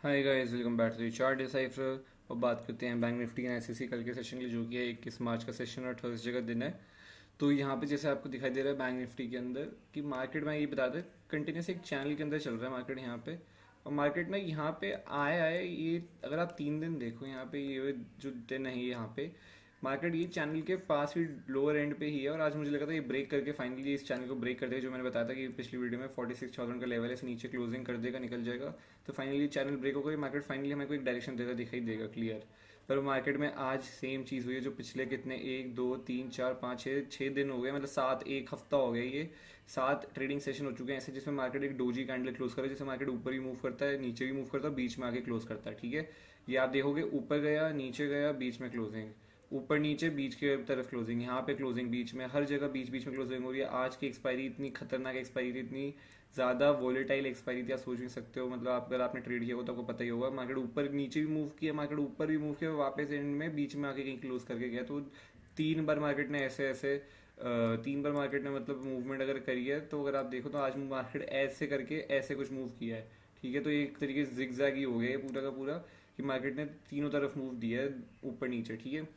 Hi guys, welcome back to the chart decipher. और बात करते हैं बैंक निफ्टी एंड एसएससी कल के सेशन की, जो कि है 21 मार्च का सेशन और थर्सडे का दिन है। तो यहाँ पे जैसे आपको दिखाई दे रहा है बैंक निफ्टी के अंदर कि मार्केट में ये बता दें कंटिन्यूस एक चैनल के अंदर चल रहा है मार्केट यहाँ पे। और मार्केट में यहाँ पे आए आए ये अगर आप 3 दिन देखो यहाँ पे, ये जो दिन है यहाँ पे मार्केट ये चैनल के पास ही लोअर एंड पे ही है। और आज मुझे लगा था ये ब्रेक करके फाइनली इस चैनल को ब्रेक कर देगा, जो मैंने बताया था कि पिछली वीडियो में 46,000 का लेवल है, इसे नीचे क्लोजिंग कर देगा, निकल जाएगा। तो फाइनली चैनल ब्रेक होकर मार्केट फाइनली हमें को एक डायरेक्शन देगा, दिखाई देगा क्लियर। पर मार्केट में आज सेम चीज़ हुई है जो पिछले कितने 1 2 3 4 5 6 दिन हो गए, मतलब 7 एक हफ्ता हो गया। ये 7 ट्रेडिंग सेशन हो चुके हैं ऐसे, जिसमें मार्केट एक डोजी कैंडल क्लोज करे, जैसे मार्केट ऊपर भी मूव करता है, नीचे भी मूव करता है, बीच में आके क्लोज करता है। ठीक है, ये आप देखोगे ऊपर गया, नीचे गया, बीच में क्लोजिंग, ऊपर नीचे, बीच के तरफ क्लोजिंग, यहाँ पे क्लोजिंग, बीच में, हर जगह बीच बीच में क्लोजिंग हो रही है। आज की एक्सपायरी इतनी खतरनाक एक्सपायरी थी, इतनी ज्यादा वोलेटाइल एक्सपायरी थी, आप सोच नहीं सकते हो। मतलब अगर आपने ट्रेड किया हो तो आपको पता ही होगा। मार्केट ऊपर नीचे भी मूव किया, मार्केट ऊपर भी मूव किया, वापस एंड में बीच में आके कहीं क्लोज करके गया। तो 3 बार मार्केट ने ऐसे ऐसे 3 बार मार्केट ने मतलब मूवमेंट अगर करी है, तो अगर आप देखो तो आज मार्केट ऐसे करके ऐसे कुछ मूव किया है। ठीक है, तो एक तरीके से जिगजैग ही हो गया है पूरा का पूरा, कि मार्केट ने तीनों तरफ मूव दिया है, ऊपर नीचे। ठीक है,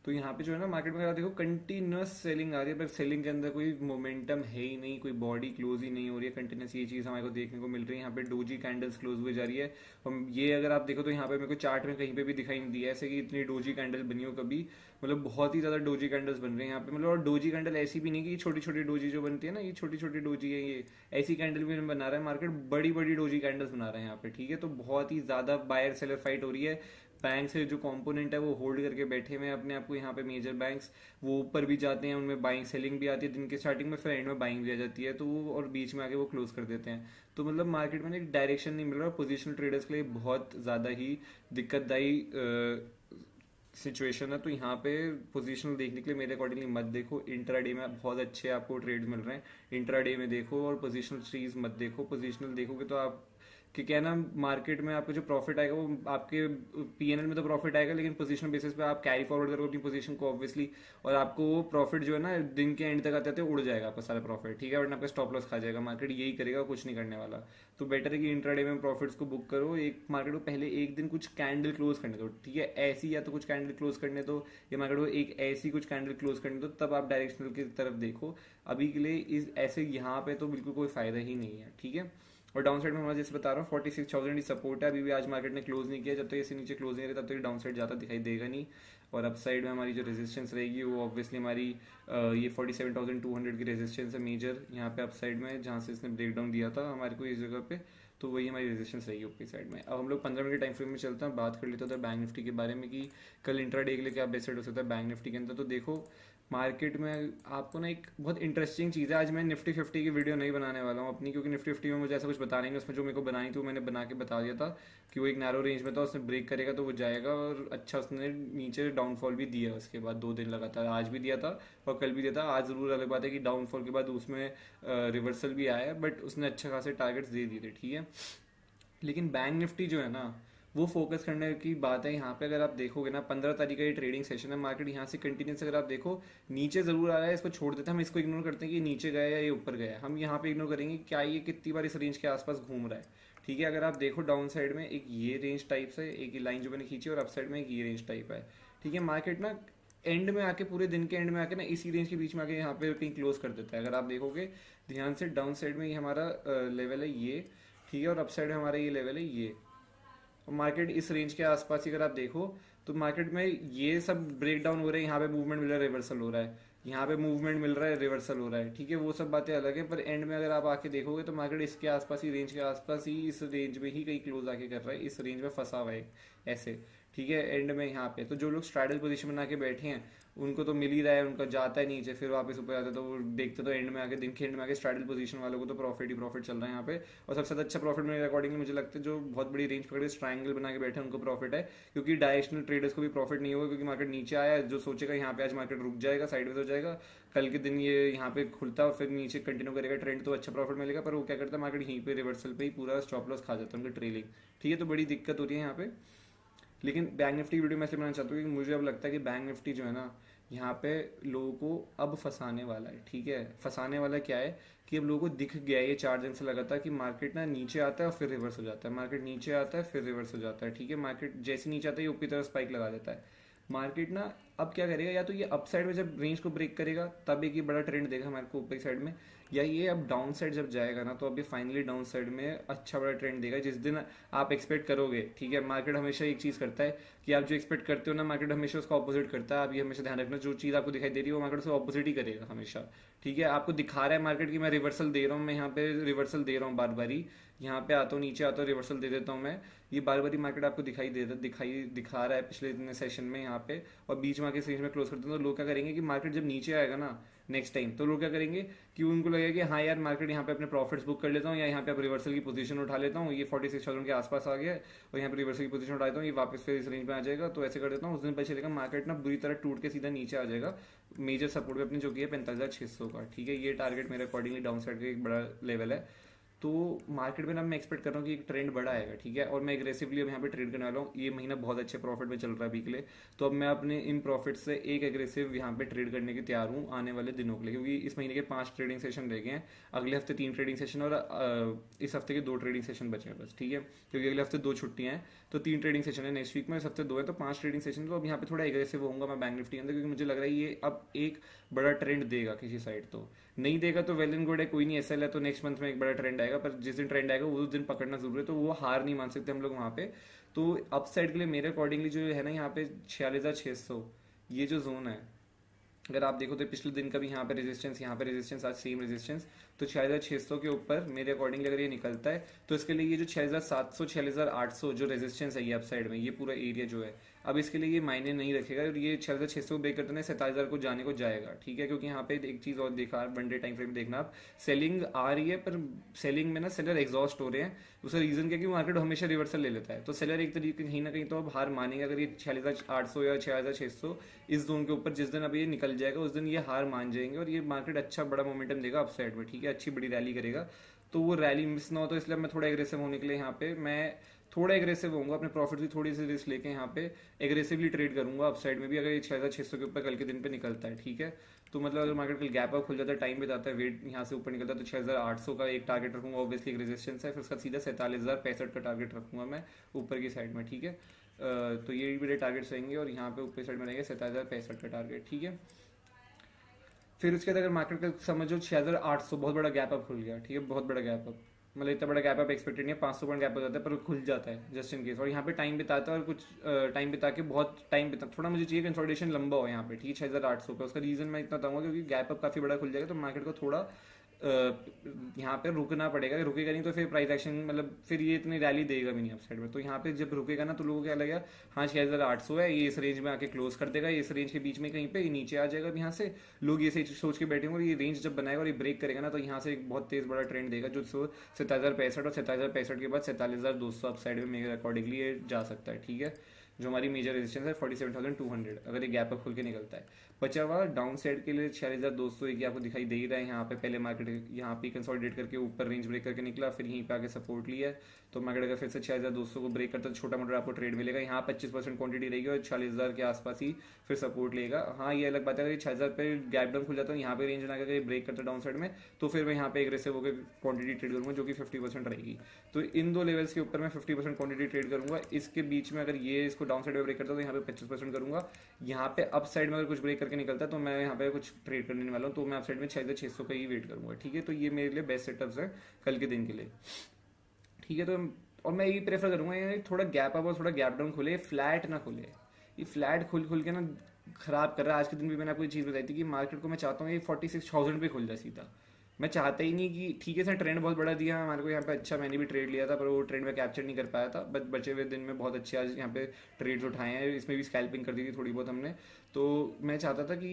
तो यहाँ पे जो है ना मार्केट में देखो कंटिन्यूस सेलिंग आ रही है, पर सेलिंग के अंदर कोई मोमेंटम है ही नहीं, कोई बॉडी क्लोज ही नहीं हो रही है। कंटिन्यूस ये चीज हमारे को देखने को मिल रही है। यहाँ पे डोजी कैंडल्स क्लोज हुई जा रही है। और ये अगर आप देखो तो यहाँ पे मेरे को चार्ट में कहीं पे भी दिखाई नहीं दिया ऐसे कि इतनी डोजी कैंडल बनी हो कभी। मतलब बहुत ही ज्यादा डोजी कैंडल्स बन रहे हैं यहाँ पे। मतलब और डोजी कैंडल ऐसी भी नहीं कि छोटी छोटी डोजी जो बनती है ना, ये छोटी छोटी डोजी है, ये ऐसी कैंडल भी बना रहा है मार्केट, बड़ी बड़ी डोजी कैंडल्स बना रहे हैं यहाँ पे। ठीक है, तो बहुत ही ज्यादा बायर सेलर फाइट हो रही है। बैंक से जो कंपोनेंट है वो होल्ड करके बैठे हुए हैं अपने आप को यहाँ पे। मेजर बैंक्स वो ऊपर भी जाते हैं, उनमें बाइंग सेलिंग भी आती है दिन के स्टार्टिंग में, फिर एंड में बाइंग भी आ जाती है, तो वो और बीच में आके वो क्लोज कर देते हैं। तो मतलब मार्केट में एक डायरेक्शन नहीं मिल रहा। पोजिशनल ट्रेडर्स के लिए बहुत ज्यादा ही दिक्कतदायी सिचुएशन है। तो यहाँ पे पोजीशनल देखने के लिए मेरे अकॉर्डिंगली मत देखो। इंट्राडे में बहुत अच्छे आपको ट्रेड्स मिल रहे हैं, इंट्राडे में देखो। और पोजीशनल चीज मत देखो, पोजीशनल देखोगे तो आप कि क्या ना मार्केट में आपको जो प्रॉफिट आएगा वो आपके पीएनएल में तो प्रॉफिट आएगा, लेकिन पोजीशनल बेसिस पे आप कैरी फॉरवर्ड करोगे अपनी पोजीशन को ऑब्वियसली, और आपको वो प्रॉफिट जो है ना दिन के एंड तक आते आते उड़ जाएगा आपका सारा प्रॉफिट। ठीक है, वरना आपका स्टॉप लॉस खा जाएगा। मार्केट यही करेगा, कुछ नहीं करने वाला। तो बेटर है कि इंट्राडे में प्रॉफिट्स को बुक करो। एक मार्केट को पहले एक दिन कुछ कैंडल क्लोज करने दो, ठीक है, ऐसी, या तो कुछ कैंडल क्लोज करने दो, या मार्केट को एक ऐसी कुछ कैंडल क्लोज करने दो, तब आप डायरेक्शनल की तरफ देखो। अभी के लिए इस ऐसे यहाँ पे तो बिल्कुल कोई फायदा ही नहीं है। ठीक है, और डाउन साइड में मैं जैसे बता रहा हूँ 46,000 सपोर्ट है। अभी भी आज मार्केट ने क्लोज नहीं किया, जब तक इसे नीचे क्लोज नहीं रहे तब तक डाउन साइड ज़्यादा दिखाई देगा नहीं। और अप साइड में हमारी जो रेजिस्टेंस रहेगी वो ऑब्वियसली हमारी ये 47,200 की रेजिस्टेंस है मेजर यहाँ पे अप साइड में, जहाँ से इसने ब्रेक डाउन दिया था हमारे को इस जगह पे। तो वही हमारी रेजिस्टेंस रहेगी ऊपरी साइड में। अब हम लोग 15 मिनट के टाइम फ्रेम में चलते हैं, बात कर लेते हैं बैंक निफ्टी के बारे में कि कल इंट्राडे के लिए क्या बेस्ट हो सकता है बैंक निफ्टी के अंदर। तो देखो मार्केट में आपको ना एक बहुत इंटरेस्टिंग चीज़ है। आज मैं निफ्टी 50 की वीडियो नहीं बनाने वाला हूँ अपनी, क्योंकि निफ्टी 50 में मुझे ऐसा कुछ बताना नहीं है। उसमें जो मेरे को बनानी थी वो मैंने बना के बता दिया था कि वो एक नैरो रेंज में था, उसने ब्रेक करेगा तो वो जाएगा। और अच्छा उसने नीचे डाउनफॉल भी दिया उसके बाद 2 दिन लगातार, आज भी दिया था और कल भी दिया था। आज जरूर अलग बात है कि डाउनफॉल के बाद उसमें रिवर्सल भी आया है, बट उसने अच्छा खासे टारगेट्स दे दिए थे। ठीक है, लेकिन बैंक निफ्टी जो है ना वो फोकस करने की बात है यहाँ पे। अगर आप देखोगे ना 15 तारीख का ये ट्रेडिंग सेशन है, मार्केट यहाँ से कंटिन्यूस अगर आप देखो नीचे जरूर आ रहा है, इसको छोड़ देते हैं, हम इसको इग्नोर करते हैं कि नीचे गया या ये ऊपर गया। हम यहाँ पे इग्नोर करेंगे क्या ये कितनी बार इस रेंज के आसपास घूम रहा है। ठीक है, अगर आप देखो डाउन साइड में एक ये रेंज टाइप से एक लाइन जो मैंने खींची, और अप साइड में एक ये रेंज टाइप है। ठीक है, मार्केट ना एंड में आके पूरे दिन के एंड में आके ना इसी रेंज के बीच में आके यहाँ पे कहीं क्लोज कर देता है। अगर आप देखोगे ध्यान से डाउन साइड में ये हमारा लेवल है ये, ठीक है, और अप साइड में हमारा ये लेवल है ये। और मार्केट इस रेंज के आसपास ही अगर आप देखो तो मार्केट में ये सब ब्रेक डाउन हो रहे हैं, यहाँ पे मूवमेंट मिल रहा है, रिवर्सल हो रहा है, यहाँ पे मूवमेंट मिल रहा है, रिवर्सल हो रहा है। ठीक है, वो सब बातें अलग है, पर एंड में अगर आप आके देखोगे तो मार्केट इसके आसपास ही, रेंज के आसपास ही, इस रेंज में ही कहीं क्लोज आके कर रहा है, इस रेंज में फंसा हुआ है ऐसे। ठीक है, एंड में यहाँ पे तो जो लोग स्ट्राइडल पोजीशन बना के बैठे हैं उनको तो मिल ही रहा है, उनका जाता है नीचे फिर वापस ऊपर आता है, तो वो देखते तो एंड में आके, दिन के एंड में आके स्ट्राइडल पोजीशन वालों को तो प्रॉफिट ही प्रॉफिट चल रहा है यहाँ पे। और सबसे ज्यादा अच्छा प्रॉफिट मेरे अकॉर्डिंगली मुझे लगता है जो बहुत बड़ी रेंज पकड़े ट्रायंगल बना के बैठे हैं उनको प्रॉफिट है, क्योंकि डायरेक्शनल ट्रेडर्स को भी प्रॉफिट नहीं होगा, क्योंकि मार्केट नीचे आया, जो सोचेगा यहाँ पे आज मार्केट रुक जाएगा, साइडवेज हो जाएगा, कल के दिन ये यहाँ पे खुलता और फिर नीचे कंटिन्यू करेगा ट्रेंड तो अच्छा प्रॉफिट मिलेगा, पर वो क्या करता है मार्केट यहीं पे रिवर्सल पे ही पूरा स्टॉप लॉस खा जाता है उनका ट्रेलिंग। ठीक है, तो बड़ी दिक्कत हो रही है यहाँ पे। लेकिन बैंक निफ्टी वीडियो मैं इसलिए बनाना चाहता हूँ कि मुझे अब लगता है कि बैंक निफ्टी जो है ना यहाँ पे लोगों को अब फंसाने वाला है, ठीक है। फंसाने वाला क्या है कि अब लोगों को दिख गया है ये 4 दिन से लगातार कि मार्केट ना नीचे आता है और फिर रिवर्स हो जाता है, मार्केट नीचे आता है फिर रिवर्स हो जाता है, ठीक है। मार्केट जैसे नीचे आता है ये ऊपरी तरफ स्पाइक लगा देता है। मार्केट ना अब क्या करेगा, या तो ये अप साइड में जब रेंज को ब्रेक करेगा तब एक ये बड़ा ट्रेंड देगा हमारे को ऊपरी साइड में, या ये अब डाउन साइड जब जाएगा ना तो अभी फाइनली डाउन साइड में अच्छा बड़ा ट्रेंड देगा जिस दिन आप एक्सपेक्ट करोगे, ठीक है। मार्केट हमेशा एक चीज करता है कि आप जो एक्सपेक्ट करते हो ना, मार्केट हमेशा उसका ऑपोजिट करता है। आप ये हमेशा ध्यान रखना, जो चीज आपको दिखाई दे रही है वो मार्केट उसका ऑपोजिट ही करेगा हमेशा, ठीक है। आपको दिखा रहा है मार्केट की मैं रिवर्सल दे रहा हूँ, मैं यहाँ पे रिवर्सल दे रहा हूँ बार बारी, यहाँ पे आता हूँ नीचे आता हूँ रिवर्सल दे देता हूँ मैं, ये बार बारी मार्केट आपको दिखा रहा है पिछले इतने सेशन में यहाँ पे, और बीच में आके रेंज में क्लोज करते हैं। तो लोग क्या करेंगे कि मार्केट जब नीचे आएगा ना नेक्स्ट टाइम, तो लोग क्या करेंगे कि उनको लगेगा कि हाँ यार मार्केट यहाँ पे अपने प्रॉफिट्स बुक कर लेता हूँ, या यहाँ पे अब रिवर्सल की पोजीशन उठा लेता हूँ, ये 46,000 के आसपास आ गया है और यहाँ पे रिवर्सल की पोजीशन उठा लेता हूँ, ये वापस फिर इस रेंज में आ जाएगा, तो ऐसे कर देता हूँ। उस दिन पता चलेगा मार्केट ना बुरी तरह टूट के सीधा नीचे आ जाएगा मेजर सपोर्ट पे अपनी, जो कि है 45,600 का, ठीक है। ये टारगेट मेरे अकॉर्डिंगली डाउन साइड का एक बड़ा लेवल है। तो मार्केट में ना मैं एक्सपेक्ट कर रहा हूँ कि एक ट्रेंड बड़ा आएगा, ठीक है। और मैं एग्रेसिवली अब यहाँ पे ट्रेड करने वाला हूँ। ये महीना बहुत अच्छे प्रॉफिट में चल रहा है अभी के लिए, तो अब मैं अपने इन प्रॉफिट से एक एग्रेसिव यहाँ पे ट्रेड करने की तैयार हूँ आने वाले दिनों के लिए, क्योंकि इस महीने के 5 ट्रेडिंग सेशन रह गए हैं, अगले हफ्ते 3 ट्रेडिंग सेशन और इस हफ्ते के 2 ट्रेडिंग सेशन बचे हैं बस, ठीक है। क्योंकि अगले हफ्ते 2 छुट्टियां हैं, तो 3 ट्रेडिंग सेशन है नेक्स्ट वीक में, इस हफ्ते 2 है, तो 5 ट्रेडिंग सेशन। तो अब यहाँ पे थोड़ा एग्रेसिव होऊंगा मैं बैंक निफ्टी के अंदर, क्योंकि मुझे लग रहा है ये अब एक बड़ा ट्रेंड देगा किसी साइड। तो नहीं देगा तो वेल एंड गुड है, कोई नहीं, एसएल है तो नेक्स्ट मंथ में एक बड़ा ट्रेंड आएगा, पर जिस दिन ट्रेंड आएगा उस दिन पकड़ना जरूरी है, तो वो हार नहीं मान सकते हम लोग वहां पे। तो अप साइड के लिए मेरे अकॉर्डिंगली जो है ना यहाँ पे 46,600 ये जो जोन है, अगर आप देखो तो पिछले दिन का भी यहाँ पे रेजिस्टेंस आज सेम रेजिस्टेंस, तो 4600 के ऊपर मेरे अकॉर्डिंगली अगर ये निकलता है तो इसके लिए ये जो 6700 6800 जो रेजिस्टेंस है ये अप साइड में, ये पूरा एरिया जो है अब इसके लिए ये मायने नहीं रखेगा, और ये 6600 ब्रेक करते हैं 47,000 को जाने को जाएगा, ठीक है। क्योंकि यहाँ पे एक चीज और देखा, वन डे टाइम फ्रेम देखना आप, सेलिंग आ रही है पर सेलिंग में ना सेलर एग्जॉस्ट हो रहे हैं। उसका रीजन क्या है कि मार्केट हमेशा रिवर्सल ले लेता है, तो सेलर एक तरीके कहीं ना कहीं तो अब हार मानेंगे। अगर ये 46,800 या 4600 इस जोन के ऊपर जिस दिन अब ये निकल जाएगा उस दिन ये हार मान जाएंगे, और ये मार्केट अच्छा बड़ा मोमेंटम देगा अप साइड में, ठीक है, अच्छी बड़ी रैली करेगा। तो वो रैली मिस ना हो, तो इसलिए मैं थोड़ा एग्रेसिव होने के लिए यहाँ पे मैं थोड़ा एग्रेसिव होऊंगा, अपने प्रॉफिट की थोड़ी सी रिस्क लेके यहाँ पे एग्रेसिवली ट्रेड करूंगा अप साइड में भी, अगर ये 6600 के ऊपर कल के दिन पे निकलता है, ठीक है। तो मतलब अगर मार्केट कल गैप अप खुल जाता है, टाइम पे जाता है, वेट यहाँ से ऊपर निकलता है, तो 6800 का एक टारगेट रखूंगा, ऑब्वियसली एक रेजिस्टेंस है, फिर उसका सीधा 47,065 का टारगेट रखूंगा मैं ऊपर की साइड में, ठीक है। तो ये मेरे टारगेट्स रहेंगे, और यहाँ पे ऊपर साइड में रहेगा 47,065 का टारगेट, ठीक है। फिर उसके बाद अगर मार्केट का समझो 6,800 बहुत बड़ा गैप अप खुल गया, ठीक है, बहुत बड़ा गैप अप, मतलब इतना बड़ा गैप अप एक्सपेक्टेड नहीं है, 500 पॉइंट गैप हो जाता है पर वो खुल जाता है जस्ट इन केस, और यहाँ पे टाइम बिताता है, और कुछ टाइम बिता के बहुत टाइम बिता, थोड़ा मुझे चाहिए कंसोलिडेशन लंबा हो यहाँ पे, ठीक है, 6,800 पे। उसका रीजन मैं इतना बताऊंगा क्योंकि गैप अप काफी बड़ा खुल जाएगा, तो मार्केट को थोड़ा यहाँ पे रुकना पड़ेगा, रुकेगा नहीं तो फिर प्राइस एक्शन, मतलब फिर ये इतनी रैली देगा भी नहीं अप साइड में। तो यहाँ पे जब रुकेगा ना तो लोगों को क्या लगेगा, हाँ 6,800 है, ये इस रेंज में आके क्लोज कर देगा, इस रेंज के बीच में कहीं पे ये नीचे आ जाएगा, यहाँ से लोग ये सोच के बैठे होंगे, और ये रेंज जब बनाएगा और ये ब्रेक करेगा ना तो यहाँ से एक बहुत तेज बड़ा ट्रेंड देगा, जो 47,065 और 47,065 के बाद 47,200 अप साइड में मेरे अकॉर्डिंगली ये जा सकता है, ठीक है। जो हमारी मेजर रेजिस्टेंस है 47,200 अगर ये गैप अप खुल के निकलता है। बचा हुआ डाउन साइड के लिए 46,200 एक आपको दिखाई दे ही रहा है, यहाँ पे पहले मार्केट यहाँ पे कंसोलिडेट करके ऊपर रेंज ब्रेक करके निकला, फिर यहीं पे आके सपोर्ट लिया है, तो मार्केट अगर फिर से 6,200 को ब्रेक करता है तो छोटा मोटा आपको ट्रेड मिलेगा, यहाँ 25% क्वांटिटी रहेगी और 40,000 के आसपास ही फिर सपोर्ट लेगा। हाँ ये अलग बात है, अगर 6,000 पे गैप डाउन खुल जाता है यहाँ पे रेंज बना करके ब्रेक करता है डाउन साइड में, तो फिर मैं यहाँ पे एग्रेसिव होकर क्वांटिटी ट्रेड करूंगा जो कि 50% रहेगी। तो इन दो लेवल्स के ऊपर मैं 50% क्वांटिटी ट्रेड करूंगा। इसके बीच में अगर ये इसको डाउन साइड में ब्रेक करता है तो यहाँ पे 25% करूंगा। यहाँ पे अप साइड में अगर कुछ ब्रेक करके निकलता है तो मैं यहाँ पे कुछ ट्रेड करने वाला हूँ, तो मैं अप साइड में 6,600 का ही वेट करूंगा, ठीक है। तो ये मेरे लिए बेस्ट सेटअप्स है कल के दिन के लिए, ठीक है। तो और मैं यही प्रेफर करूंगा यार थोड़ा गैप अप और थोड़ा गैप डाउन खुले, फ्लैट ना खुले। ये फ्लैट खुल के ना खराब कर रहा है। आज के दिन भी मैंने आपको ये चीज़ बताई थी कि मार्केट को मैं चाहता हूँ ये 46,000 पे खुल जाए सीधा। मैं चाहता ही नहीं कि ठीक है सर ट्रेंड बहुत बड़ा दिया हमारे को यहाँ पे, अच्छा मैंने भी ट्रेड लिया था पर वो ट्रेंड में कैप्चर नहीं कर पाया था, बट बचे हुए दिन में बहुत अच्छे आज यहाँ पे ट्रेड्स उठाए हैं, इसमें भी स्कैल्पिंग कर दी थी थोड़ी बहुत हमने। तो मैं चाहता था कि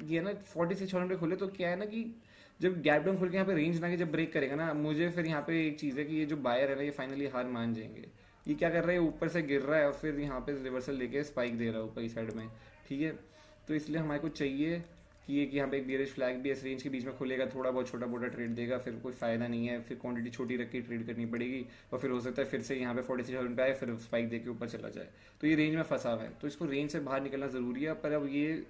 ये ना 46,000 पे खुले, तो क्या है ना कि जब गैप डाउन खुल के यहाँ पे रेंज ना के जब ब्रेक करेगा ना, मुझे फिर यहाँ पे एक चीज़ है कि ये जो बायर है ना ये फाइनली हार मान जाएंगे। ये क्या कर रहा है, ऊपर से गिर रहा है और फिर यहाँ पे रिवर्सल लेके स्पाइक दे रहा है ऊपर की साइड में, ठीक है। तो इसलिए हमारे को चाहिए कि ये कि यहाँ पे एक बियरिश फ्लैग भी इस रेंज के बीच में खुलेगा, थोड़ा बहुत छोटा मोटा ट्रेड देगा, फिर कोई फायदा नहीं है, फिर क्वांटिटी छोटी रख के ट्रेड करनी पड़ेगी, और फिर हो सकता है फिर से यहाँ पे 46,000 पे आए फिर स्पाइक देके ऊपर चला जाए। तो ये रेंज में फंसा हुआ है, तो इसको रेंज से बाहर निकलना जरूरी है। पर अब ये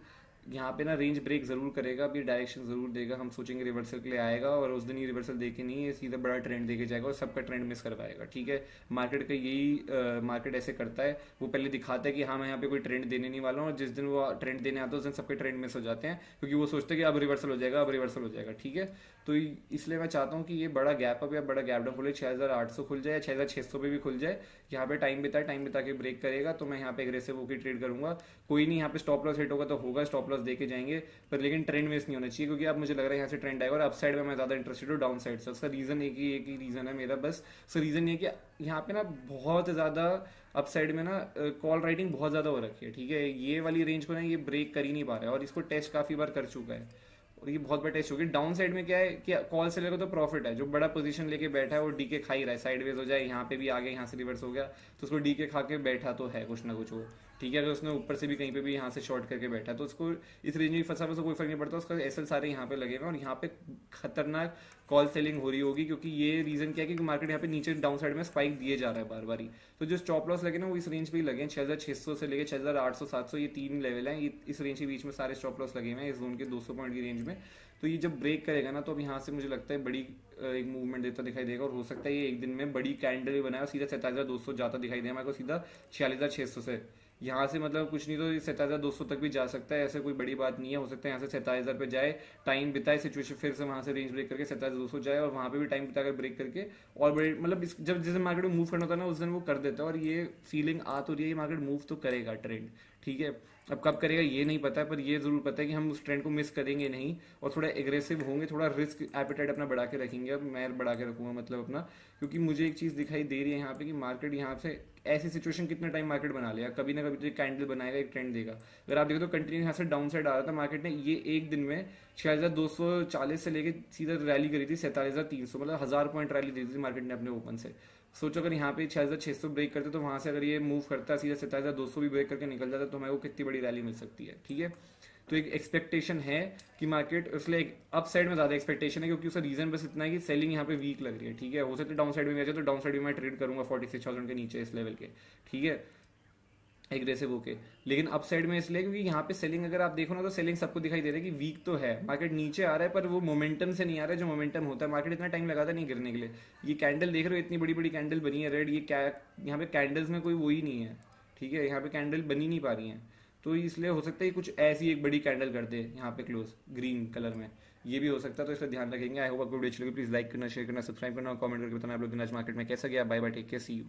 यहाँ पे ना रेंज ब्रेक जरूर करेगा, अब ये डायरेक्शन जरूर देगा, हम सोचेंगे रिवर्सल के लिए आएगा और उस दिन ही रिवर्सल देके नहीं, ये सीधा बड़ा ट्रेंड देके जाएगा और सबका ट्रेंड मिस करवाएगा। ठीक है, मार्केट का यही मार्केट ऐसे करता है, वो पहले दिखाता है कि हाँ मैं यहाँ पे कोई ट्रेंड देने नहीं वाला हूँ, और जिस दिन वो ट्रेंड देने आता है उस दिन सबके ट्रेंड मिस हो जाते हैं, क्योंकि वो सोचते हैं कि अब रिवर्सल हो जाएगा, अब रिवर्सल हो जाएगा। ठीक है, तो इसलिए मैं चाहता हूँ कि ये बड़ा गैप अप या बड़ा गैप डाउन खुले, 6800 खुल जाए, 6600 पे भी खुल जाए, यहाँ पे टाइम बिता के ब्रेक करेगा तो मैं यहाँ पे एग्रेसिव होकर ट्रेड करूंगा। कोई नहीं, यहाँ पे स्टॉप लॉस हिट होगा तो होगा, स्टॉप लॉस देके जाएंगे, पर लेकिन ट्रेंड मिस नहीं होना चाहिए, क्योंकि अब मुझे लग रहा है यहाँ से ट्रेंड आएगा और अपसाइड में मैं ज्यादा इंटरेस्टेड हूँ डाउन साइड से। उसका रीजन एक ही रीजन है मेरा बस। सो रीजन ये कि यहाँ पे ना बहुत ज्यादा अपसाइड में ना कॉल राइटिंग बहुत ज्यादा हो रखी है। ठीक है, ये वाली रेंज को ना ये ब्रेक कर ही नहीं पा रहा है और इसको टेस्ट काफी बार कर चुका है और ये बहुत बड़ा टेस्ट हो गया। डाउन साइड में क्या है कि कॉल सेलर को तो प्रॉफिट है, जो बड़ा पोजीशन लेके बैठा है वो डीके खा ही रहा है, साइडवेज हो जाए, यहाँ पे भी आ गया, यहाँ से रिवर्स हो गया तो उसको डीके खा के बैठा तो है कुछ ना कुछ वो। ठीक है, अगर उसने ऊपर से भी कहीं पे भी यहाँ से शॉर्ट करके बैठा तो उसको इस रेंज में फंसा कोई फर्क नहीं पड़ता, उसका एसएल सारे यहाँ पे लगे हुए और यहाँ पे खतरनाक कॉल सेलिंग हो रही होगी, क्योंकि ये रीजन क्या है कि मार्केट यहाँ पे नीचे डाउन साइड में स्पाइक दिए जा रहा है बार बार। तो जो स्टॉप लॉस लगे ना वो इस रेंज पे ही लगे, 6600 से लेके 6800 700 ये 3 लेवल है, ये इस रेंज के बीच में सारे स्टॉप लॉस लगे हुए हैं इस जोन के 200 पॉइंट की रेंज में। तो ये जब ब्रेक करेगा ना तो अब यहाँ से मुझे लगता है बड़ी एक मूवमेंट देता दिखाई देगा और हो सकता है ये एक दिन में बड़ी कैंडल भी बनाया, सीधा 67,200 जाता दिखाई देगा मेरे को, सीधा 46,600 से यहाँ से मतलब कुछ नहीं तो 67,200 तक भी जा सकता है, ऐसे कोई बड़ी बात नहीं है। हो सकता है यहाँ से 27,000 पे जाए, टाइम बिताए सिचुएशन, फिर से वहाँ से रेंज ब्रेक करके 67,200 जाए और वहाँ पे भी टाइम बिता कर ब्रेक करके और बड़े मतलब जब जिस दिन मार्केट में मूव करना होता है ना उस दिन वो कर देता है और ये फीलिंग आ तो रही है मार्केट मूव तो करेगा ट्रेंड। ठीक है, अब कब करेगा ये नहीं पता है, पर ये जरूर पता है कि हम उस ट्रेंड को मिस करेंगे नहीं और थोड़ा एग्रेसिव होंगे, थोड़ा रिस्क एपेटाइट अपना बढ़ा के रखेंगे। अब मैं बढ़ा के रखूंगा मतलब अपना, क्योंकि मुझे एक चीज दिखाई दे रही है यहाँ पे कि मार्केट यहाँ से ऐसी सिचुएशन कितना टाइम मार्केट बना लिया, कभी ना कभी तो एक कैंडल बनाएगा, एक ट्रेंड देगा। अगर आप देखो तो कंटिन्यू यहाँ से डाउन साइड आ रहा था मार्केट ने, ये एक दिन में 6240 से लेके सीधा रैली करी थी 47,300, मतलब 1000 पॉइंट रैली दी थी मार्केट ने अपने ओपन से। सोचो अगर यहाँ पे 6600 ब्रेक करते तो वहां से अगर ये मूव करता सीधा 27,200 भी ब्रेक करके निकल जाता तो हमें वो कितनी बड़ी रैली मिल सकती है। ठीक है, तो एक एक्सपेक्टेशन है कि मार्केट, इसलिए अप साइड में ज्यादा एक्सपेक्टेशन है, क्योंकि उसका रीजन बस इतना है कि सेलिंग यहाँ पे वीक लग रही है। ठीक है, हो सकता है डाउन साइड में गया तो डाउन साइड में मैं ट्रेड करूंगा 46,000 के नीचे इस लेवल के। ठीक है, एग्रेसिव होके, लेकिन अप साइड में इसलिए क्योंकि यहाँ पे सेलिंग अगर आप देखो ना तो सेलिंग सबको दिखाई दे रहा है कि वीक तो है, मार्केट नीचे आ रहा है पर वो मोमेंटम से नहीं आ रहा है, जो मोमेंटम होता है मार्केट इतना टाइम लगाता नहीं गिरने के लिए। ये कैंडल देख रहे हो, इतनी बड़ी बड़ी कैंडल बनी है रेड, ये क्या यहाँ पे कैंडल्स में कोई वो ही नहीं है। ठीक है, यहाँ पे कैंडल बनी नहीं पा रही है, तो इसलिए हो सकता है कुछ ऐसी एक बड़ी कैंडल कर दे यहाँ पे क्लोज ग्रीन कलर में, ये भी हो सकता है। तो इसका ध्यान रखेंगे। आई होप आपको वीडियो अच्छी लगी, प्लीज लाइक करना, शेयर करना, सब्सक्राइब करना और कमेंट करके बताना आप लोग आज मार्केट में कैसा गया। Bye bye, take care, see you.